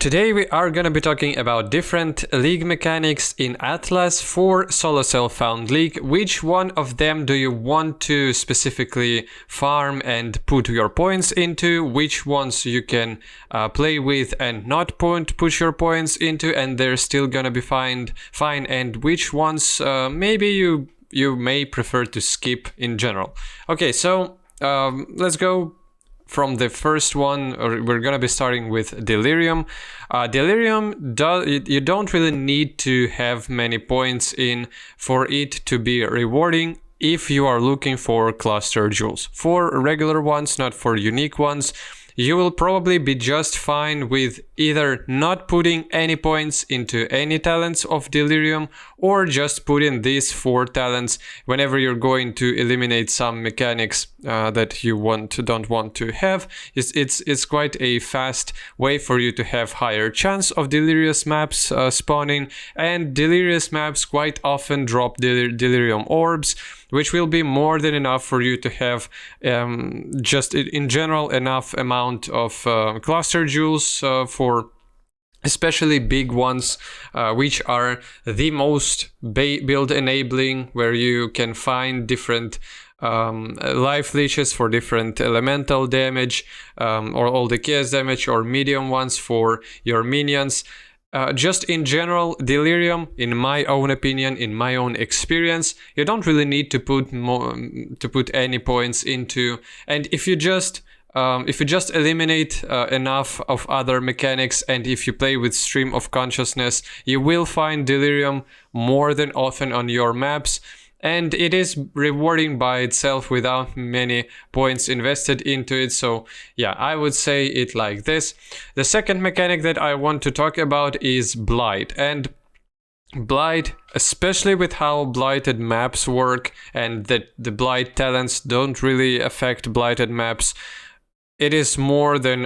Today we are going to be talking about different league mechanics in Atlas for Solo Self-Found League. Which one of them do you want to specifically farm and put your points into? Which ones you can play with and not push your points into, and they're still going to be fine, and which ones maybe you may prefer to skip in general. Okay, so let's go from the first one. We're gonna be starting with Delirium. Delirium, you don't really need to have many points in for it to be rewarding if you are looking for cluster jewels. For regular ones, not for unique ones, you will probably be just fine with either not putting any points into any talents of Delirium or just putting these 4 talents whenever you're going to eliminate some mechanics that you don't want to have. It's quite a fast way for you to have higher chance of Delirious maps spawning, and Delirious maps quite often drop Delirium orbs, which will be more than enough for you to have just in general enough amount of cluster jewels for especially big ones, which are the most build enabling, where you can find different life leeches for different elemental damage, or all the chaos damage, or medium ones for your minions. Just in general, Delirium, in my own opinion, in my own experience, you don't really need to put any points into, and if you just eliminate enough of other mechanics, and if you play with Stream of Consciousness, you will find Delirium more than often on your maps, and it is rewarding by itself without many points invested into it. So yeah, I would say it like this. The second mechanic that I want to talk about is Blight. And Blight, especially with how blighted maps work and that the blight talents don't really affect blighted maps, it is more than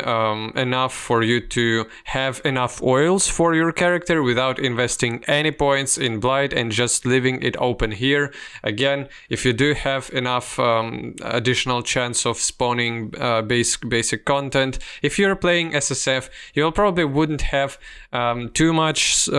enough for you to have enough oils for your character without investing any points in Blight and just leaving it open here. Again, if you do have enough additional chance of spawning basic content, if you're playing SSF, you probably wouldn't have too much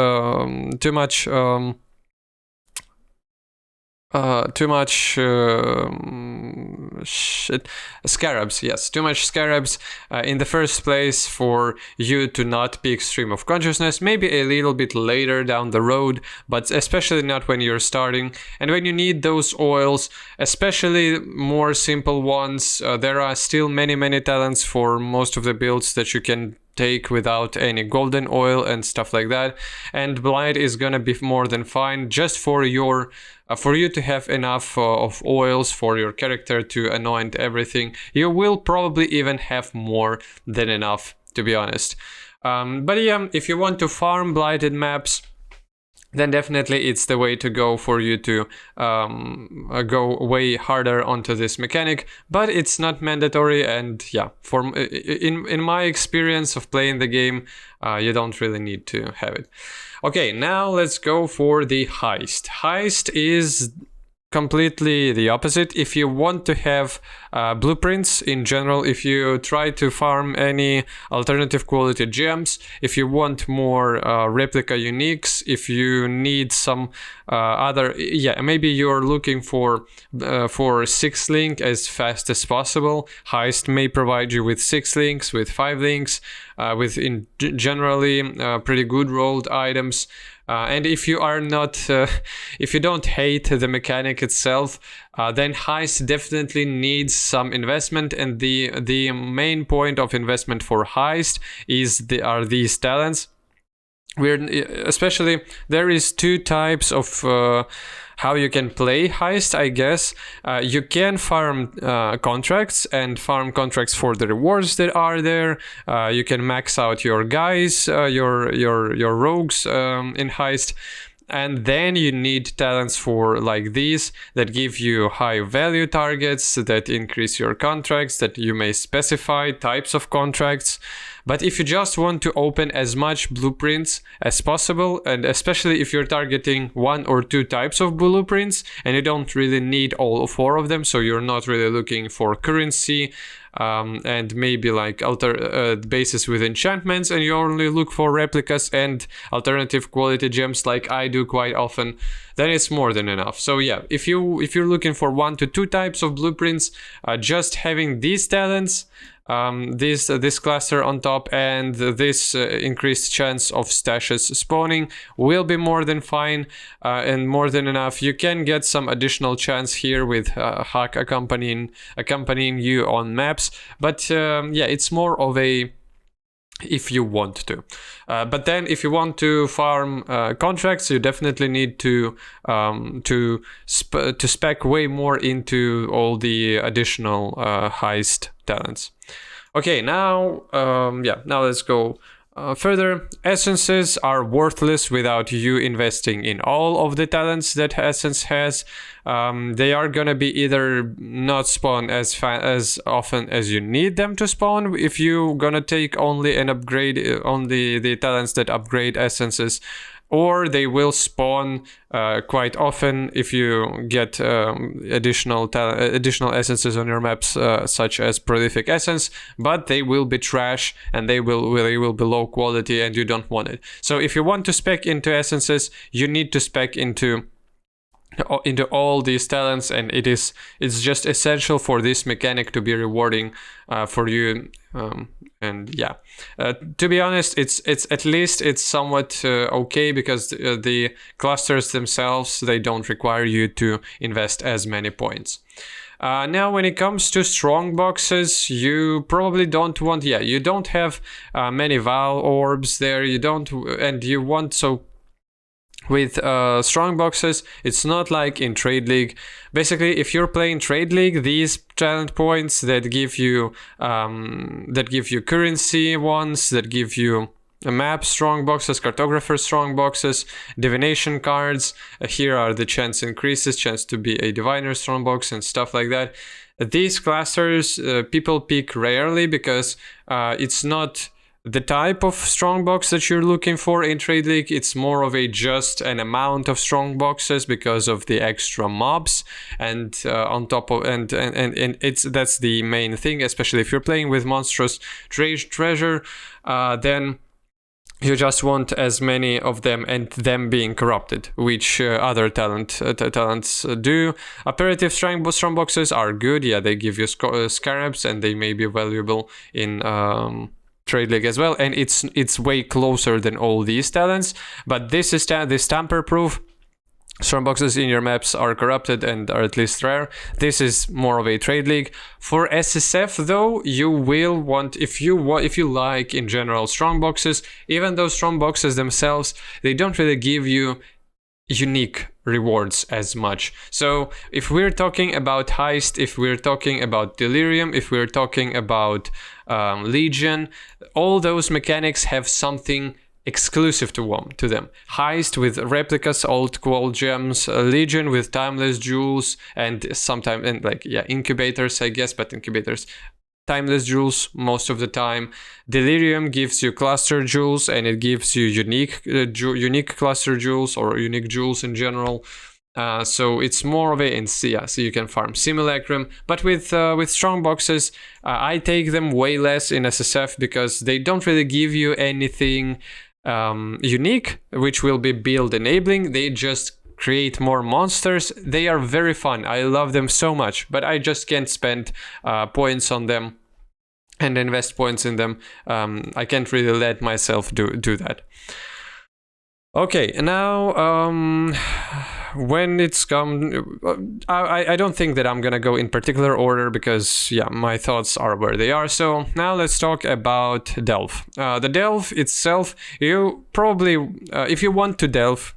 scarabs. Yes, too much scarabs in the first place for you to not be Stream of Consciousness. Maybe a little bit later down the road, but especially not when you're starting. And when you need those oils, especially more simple ones, there are still many talents for most of the builds that you can take without any golden oil and stuff like that, and Blight is gonna be more than fine just for your for you to have enough of oils for your character to anoint everything. You will probably even have more than enough, to be honest. But yeah, if you want to farm blighted maps, then definitely it's the way to go for you to go way harder onto this mechanic, but it's not mandatory. And yeah, in my experience of playing the game, you don't really need to have it. Okay, now let's go for the Heist. Heist is completely the opposite. If you want to have blueprints in general, if you try to farm any alternative quality gems, if you want more replica uniques, if you need some maybe you're looking for 6 link as fast as possible, Heist may provide you with 6 links, with 5 links, with generally pretty good rolled items. And if you are not, if you don't hate the mechanic itself, then Heist definitely needs some investment. And the main point of investment for Heist are these talents. Especially there is 2 types of how you can play Heist, I guess. You can farm contracts and farm contracts for the rewards that are there. You can max out your guys, your rogues in Heist. And then you need talents for like these that give you high value targets, that increase your contracts, that you may specify types of contracts. But if you just want to open as much blueprints as possible, and especially if you're targeting 1 or 2 types of blueprints and you don't really need all 4 of them, so you're not really looking for currency, and maybe like bases with enchantments, and you only look for replicas and alternative quality gems like I do quite often, then it's more than enough. So yeah, if you're looking for 1 to 2 types of blueprints, just having these talents, this cluster on top, and this increased chance of stashes spawning will be more than fine and more than enough. You can get some additional chance here with hack accompanying you on maps, but yeah, it's more of a if you want to. But then if you want to farm contracts, you definitely need to spec way more into all the additional heist talents. Okay, now now let's go further. Essences are worthless without you investing in all of the talents that Essence has. They are gonna be either not spawn as often as you need them to spawn if you're gonna take only an upgrade on the talents that upgrade essences, or they will spawn quite often if you get additional essences on your maps, such as Prolific Essence, but they will be trash and they will be low quality and you don't want it. So if you want to spec into essences, you need to spec into all these talents, and it's just essential for this mechanic to be rewarding for you. And yeah, to be honest, it's at least it's somewhat okay, because the clusters themselves, they don't require you to invest as many points. Now, when it comes to strong boxes, you probably don't want, you don't have many Val orbs there, and you want, so with strong boxes, it's not like in Trade League. Basically, if you're playing Trade League, these talent points that give you currency ones, that give you map strong boxes, cartographer strong boxes, divination cards. Here are the chance increases, chance to be a diviner strong box and stuff like that. These clusters people pick rarely, because it's not the type of strong box that you're looking for in Trade League. It's more of just an amount of strong boxes because of the extra mobs, and on top of and that's the main thing, especially if you're playing with monstrous treasure, then you just want as many of them, and them being corrupted, which other talents do. Operative strong boxes are good. Yeah, they give you scarabs, and they may be valuable in Trade League as well, and it's way closer than all these talents. But this is this tamper proof. Strong boxes in your maps are corrupted and are at least rare. This is more of a Trade League. For SSF though, you will want, if you like in general strong boxes, even though strong boxes themselves, they don't really give you unique rewards as much. So if we're talking about heist, if we're talking about delirium, if we're talking about legion, all those mechanics have something exclusive to them. Heist with replicas, old qual gems, legion with timeless jewels, and sometimes incubators, I guess, but incubators, timeless jewels most of the time. Delirium gives you cluster jewels, and it gives you unique cluster jewels, or unique jewels in general. So it's more of a, so you can farm simulacrum. But with strong boxes, I take them way less in SSF, because they don't really give you anything unique, which will be build enabling. They just create more monsters. They are very fun. I love them so much, but I just can't spend points on them and invest points in them. I can't really let myself do that. Okay, now when it's come, I don't think that I'm gonna go in particular order, because my thoughts are where they are. So now let's talk about delve. The delve itself, you probably, if you want to delve,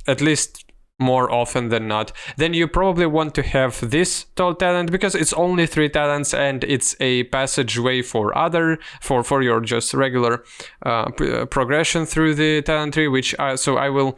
at least more often than not, then you probably want to have this tall talent, because it's only 3 talents, and it's a passageway for your just regular progression through the talent tree, which I will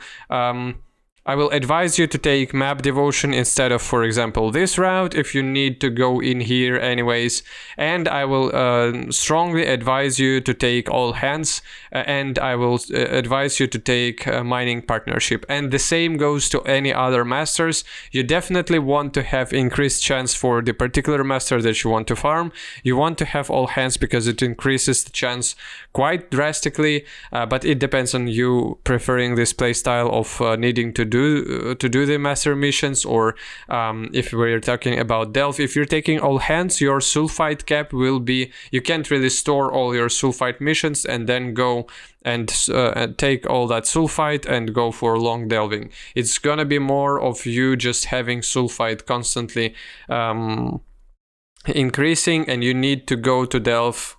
I will advise you to take map devotion instead of, for example, this route if you need to go in here anyways. And I will strongly advise you to take all hands, and I will advise you to take mining partnership. And the same goes to any other masters. You definitely want to have increased chance for the particular master that you want to farm. You want to have all hands because it increases the chance quite drastically, but it depends on you preferring this playstyle of needing to do the master missions, or if we're talking about Delve, if you're taking all hands, your sulfite cap will be, you can't really store all your sulfite missions and then go and take all that sulfite and go for long delving. It's gonna be more of you just having sulfite constantly increasing, and you need to go to delve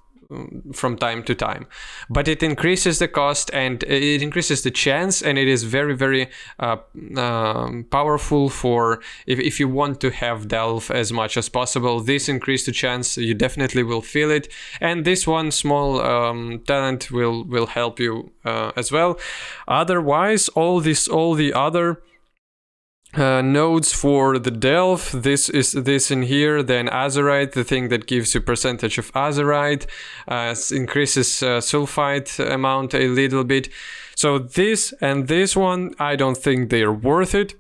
from time to time, but it increases the cost and it increases the chance, and it is very, very powerful for if you want to have delve as much as possible. This increase the chance, you definitely will feel it, and this one small talent will help you as well. Otherwise, all the other nodes for the delve, this is this in here, then azurite, the thing that gives you percentage of azurite, increases sulfite amount a little bit. So this and this one, I don't think they're worth it,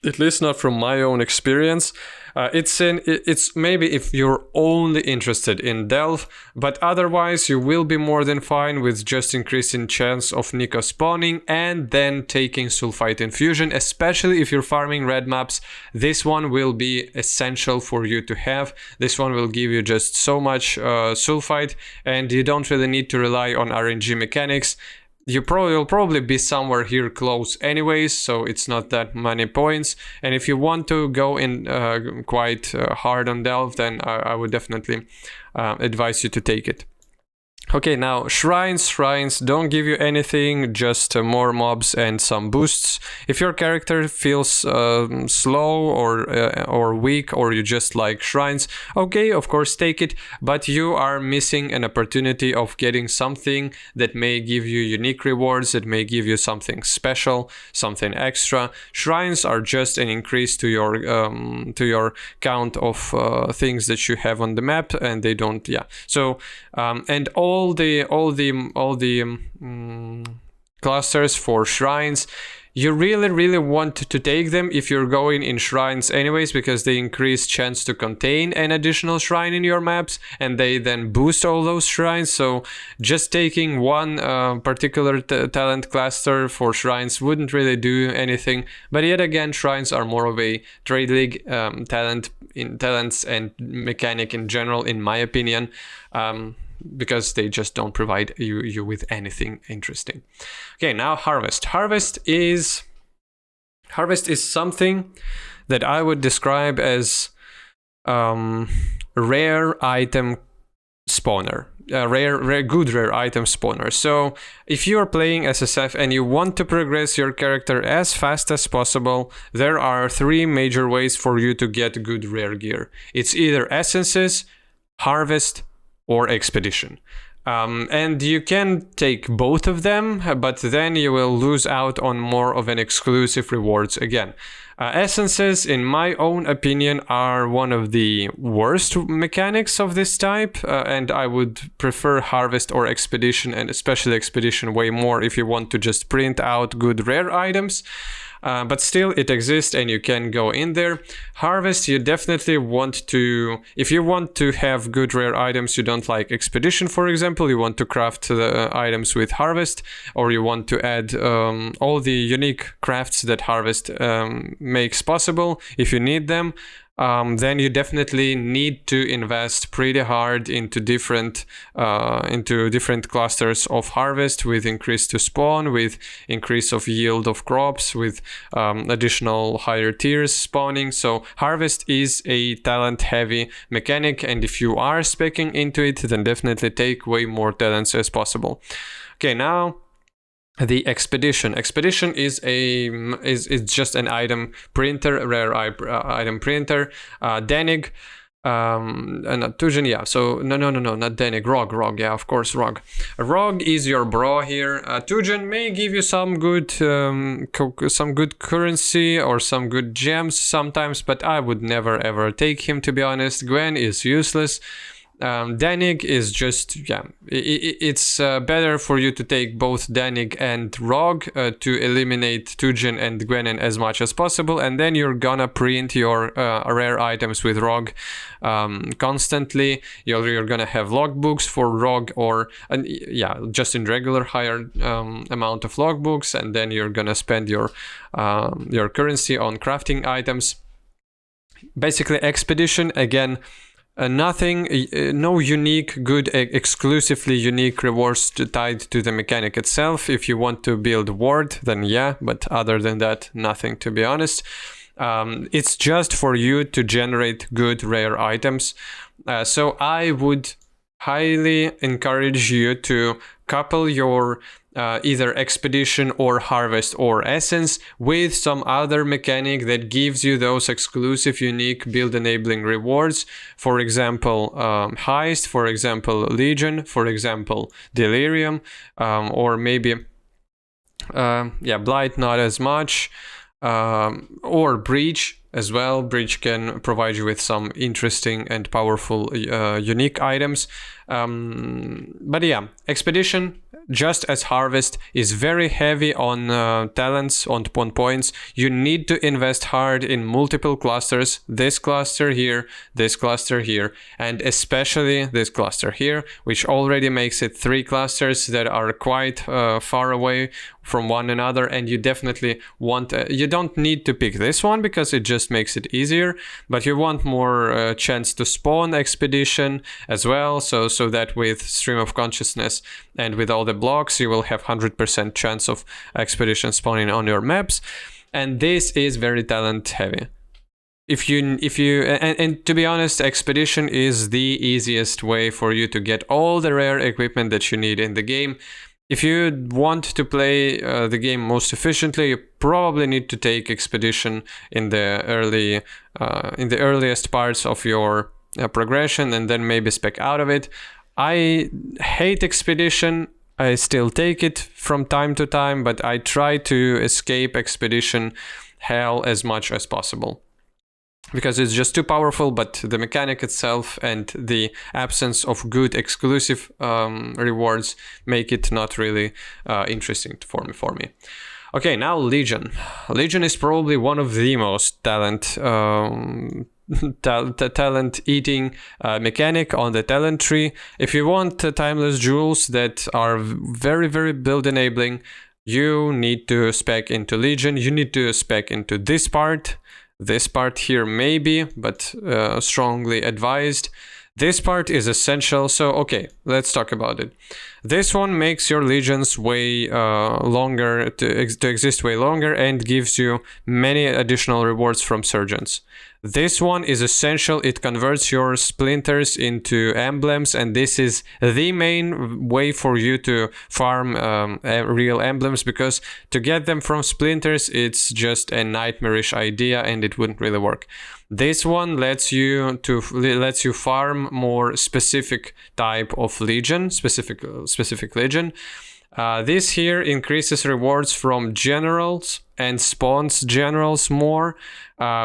at least not from my own experience. It's maybe if you're only interested in delve, but otherwise you will be more than fine with just increasing chance of Nico spawning and then taking sulfite infusion, especially if you're farming red maps. This one will be essential for you to have. This one will give you just so much sulfite, and you don't really need to rely on RNG mechanics. You'll probably be somewhere here close anyways, so it's not that many points. And if you want to go in quite hard on delve, then I would definitely advise you to take it. Okay, now shrines don't give you anything, just more mobs and some boosts. If your character feels slow or weak, or you just like shrines, okay, of course take it, but you are missing an opportunity of getting something that may give you unique rewards, that may give you something special, something extra. Shrines are just an increase to your count of things that you have on the map, and they don't, yeah. So and all the clusters for shrines, you really want to take them if you're going in shrines anyways, because they increase chance to contain an additional shrine in your maps, and they then boost all those shrines. So just taking one particular talent cluster for shrines wouldn't really do anything. But yet again, shrines are more of a trade league talents and mechanic in general, in my opinion, because they just don't provide you with anything interesting. Okay, now harvest. Harvest is something that I would describe as rare item spawner. Good rare item spawner. So if you are playing SSF and you want to progress your character as fast as possible, there are 3 major ways for you to get good rare gear. It's either essences, harvest, or expedition. And you can take both of them, but then you will lose out on more of an exclusive rewards again. Essences, in my own opinion, are one of the worst mechanics of this type, and I would prefer harvest or expedition, and especially expedition way more if you want to just print out good rare items. But still, it exists and you can go in there. Harvest, you definitely want to, if you want to have good rare items, you don't like expedition, for example, you want to craft the items with harvest, or you want to add all the unique crafts that harvest makes possible. If you need them, then you definitely need to invest pretty hard into different clusters of harvest, with increase to spawn, with increase of yield of crops, with additional higher tiers spawning. So harvest is a talent heavy mechanic, and if you are speccing into it, then definitely take way more talents as possible. Okay, now the expedition. Expedition is just an item printer, rare item printer. Denig. not Tujen, yeah. So no, not Danik. Rog, yeah, of course, Rog. Rog is your bro here. Tujen may give you some good currency or some good gems sometimes, but I would never ever take him, to be honest. Gwen is useless. Danik is just, yeah, it's better for you to take both Danik and Rog to eliminate Tujen and Gwenin as much as possible, and then you're gonna print your rare items with Rog constantly. You're gonna have logbooks for Rog, or yeah, just in regular higher amount of logbooks, and then you're gonna spend your currency on crafting items. Basically, Expedition, again, nothing, no unique, good, exclusively unique rewards tied to the mechanic itself. If you want to build ward, then yeah, but other than that, nothing, to be honest. It's just for you to generate good rare items. So I would highly encourage you to couple your either expedition or harvest or essence with some other mechanic that gives you those exclusive, unique build enabling rewards. For example, heist, for example, legion, for example, delirium, or maybe blight, not as much, or breach as well. Breach can provide you with some interesting and powerful unique items. But yeah, expedition, just as harvest, is very heavy on talents, on points. You need to invest hard in multiple clusters. This cluster here, this cluster here, and especially this cluster here, which already makes it 3 clusters that are quite far away from one another. And you definitely want, you don't need to pick this one because it just makes it easier, but you want more chance to spawn expedition as well, so that with stream of consciousness and with all the blocks, you will have 100% chance of expedition spawning on your maps. And this is very talent heavy. If you and to be honest, expedition is the easiest way for you to get all the rare equipment that you need in the game. If you want to play the game most efficiently, you probably need to take expedition in the earliest parts of your progression, and then maybe spec out of it. I hate expedition. I still take it from time to time, but I try to escape expedition hell as much as possible, because it's just too powerful. But the mechanic itself and the absence of good exclusive rewards make it not really interesting for me. Okay, now Legion. Legion is probably one of the most talent eating mechanic on the talent tree. If you want timeless jewels that are very, very build enabling, you need to spec into Legion. You need to spec into this part here maybe, but strongly advised. This part is essential. So okay, let's talk about it. This one makes your legions way longer to exist way longer, and gives you many additional rewards from surgeons. This one is essential. It converts your splinters into emblems, and this is the main way for you to farm real emblems, because to get them from splinters, it's just a nightmarish idea and it wouldn't really work. This one lets you farm more specific type of legion, specific legion. This here increases rewards from generals and spawns generals more,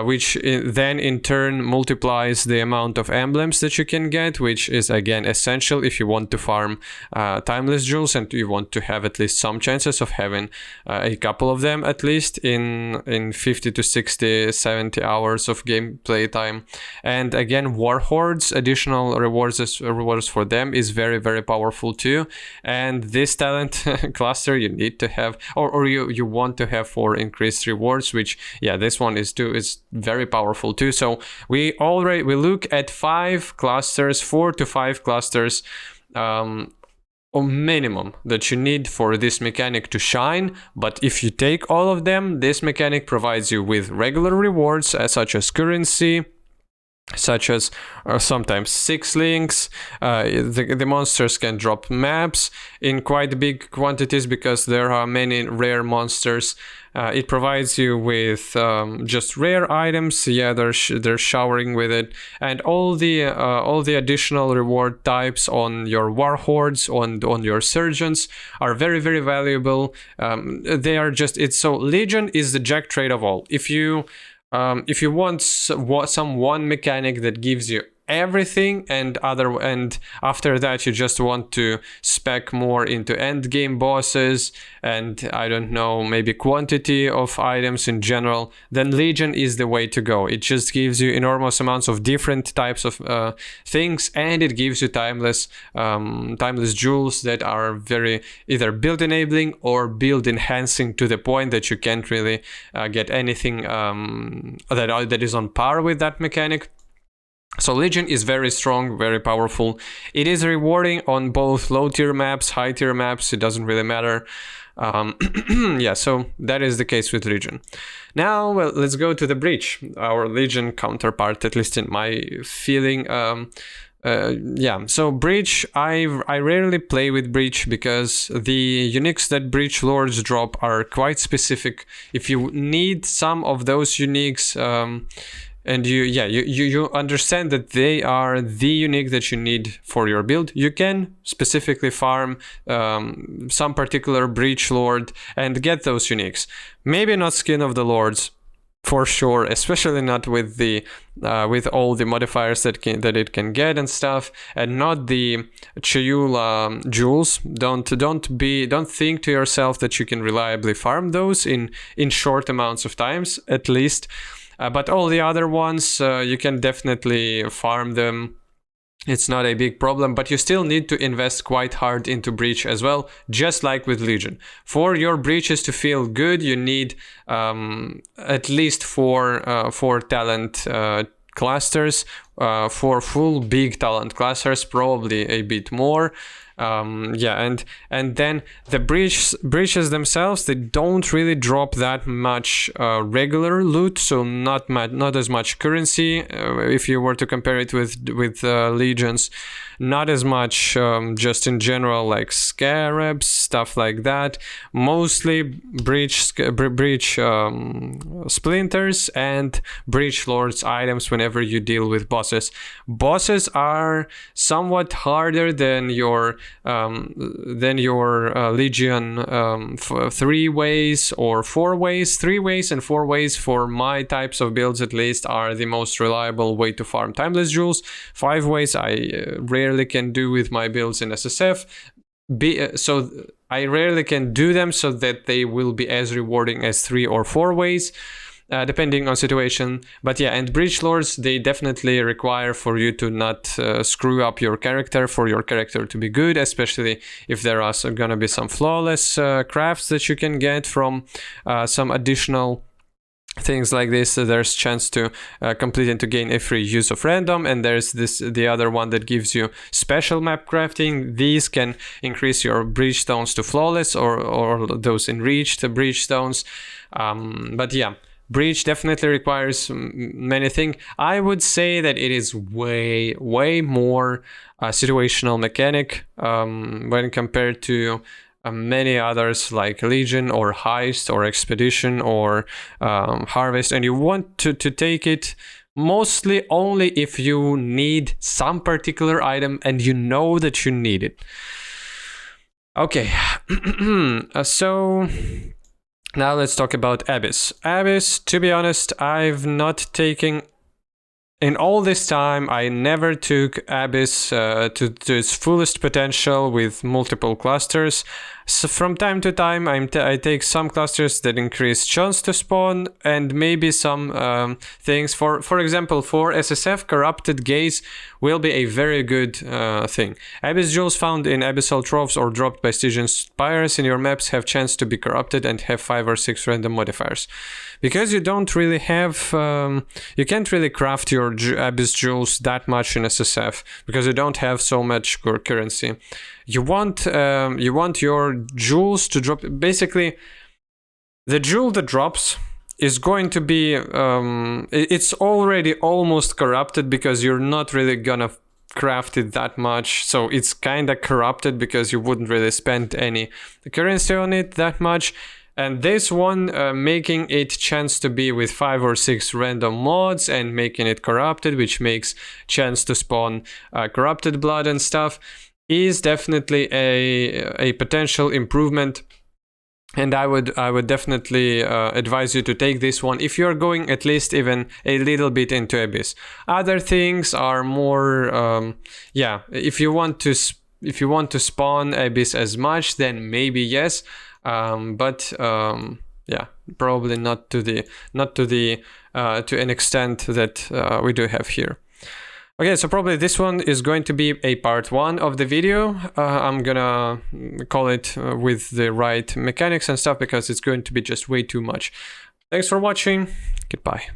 which then in turn multiplies the amount of emblems that you can get, which is again essential if you want to farm timeless jewels and you want to have at least some chances of having a couple of them at least in 50 to 60, 70 hours of gameplay time. And again, war hordes, additional rewards for them is very, very powerful too. And this talent cluster you need to have, or you want to have for increased rewards, which yeah, this one is very powerful too. So we look at 4 to 5 clusters or minimum that you need for this mechanic to shine. But if you take all of them, this mechanic provides you with regular rewards such as currency, such as sometimes 6 links. The monsters can drop maps in quite big quantities because there are many rare monsters. It provides you with just rare items. Yeah, they're showering with it, and all the additional reward types on your warhords, on your surgeons, are very, very valuable. They are just so Legion is the jack trade of all. If you want some one mechanic that gives you everything, and after that you just want to spec more into end game bosses and I don't know, maybe quantity of items in general, then Legion is the way to go. It just gives you enormous amounts of different types of things, and it gives you timeless jewels that are very either build enabling or build enhancing, to the point that you can't really get anything that is on par with that mechanic. So Legion is very strong, very powerful. It is rewarding on both low tier maps, high tier maps. It doesn't really matter. Yeah, so that is the case with Legion. Now, well, let's go to the Breach, our Legion counterpart, at least in my feeling. Yeah, so Breach, I rarely play with Breach because the uniques that Breach Lords drop are quite specific. If you need some of those uniques, and you understand that they are the unique that you need for your build, you can specifically farm some particular Breach Lord and get those uniques. Maybe not Skin of the Lords, for sure, especially not with the with all the modifiers that it can get and stuff, and not the Chayula jewels. Don't think to yourself that you can reliably farm those in short amounts of times, at least. But all the other ones, you can definitely farm them. It's not a big problem, but you still need to invest quite hard into Breach as well, just like with Legion. For your Breaches to feel good, you need at least four talent clusters. For full big talent clusters, probably a bit more. Yeah, and then the breaches themselves, they don't really drop that much regular loot, so not as much currency if you were to compare it with Legions. Not as much just in general, like scarabs, stuff like that. Mostly breach splinters and Breach Lords items whenever you deal with bosses. Bosses are somewhat harder than your Legion 3 ways or 4 ways. 3 ways and 4 ways for my types of builds at least are the most reliable way to farm timeless jewels. 5 ways I rarely can do with my builds in SSF. So I rarely can do them so that they will be as rewarding as 3 or 4 ways. Depending on situation. But yeah, and Breach Lords, they definitely require for you to not screw up your character, for your character to be good, especially if there are gonna be some flawless crafts that you can get from some additional things like this. There's chance to complete and to gain a free use of random, and there's the other one that gives you special map crafting. These can increase your breach stones to flawless or those enriched breach stones. But yeah, Breach definitely requires many things. I would say that it is way more situational mechanic when compared to many others like Legion or Heist or Expedition or Harvest, and you want to take it mostly only if you need some particular item and you know that you need it. Okay, so now let's talk about Abyss. Abyss, to be honest, I've not taken... In all this time, I never took Abyss to its fullest potential with multiple clusters. So from time to time, I take some clusters that increase chance to spawn, and maybe some things. For example, for SSF, Corrupted Gaze will be a very good thing. Abyss jewels found in Abyssal Troves or dropped by Stygian Spires in your maps have chance to be corrupted and have 5 or 6 random modifiers. Because you don't really have... you can't really craft your Abyss jewels that much in SSF, because you don't have so much currency. You want your jewels to drop... Basically, the jewel that drops is going to be it's already almost corrupted because you're not really gonna craft it that much, so it's kind of corrupted because you wouldn't really spend any currency on it that much. And this one, making it chance to be with 5 or 6 random mods and making it corrupted, which makes chance to spawn corrupted blood and stuff, is definitely a potential improvement. And I would definitely advise you to take this one if you're going at least even a little bit into Abyss. Other things are more, yeah, if you want to spawn Abyss as much, then maybe yes, but yeah, probably not to an extent that we do have here. Okay, so probably this one is going to be a part 1 of the video. I'm gonna call it with the right mechanics and stuff because it's going to be just way too much. Thanks for watching. Goodbye.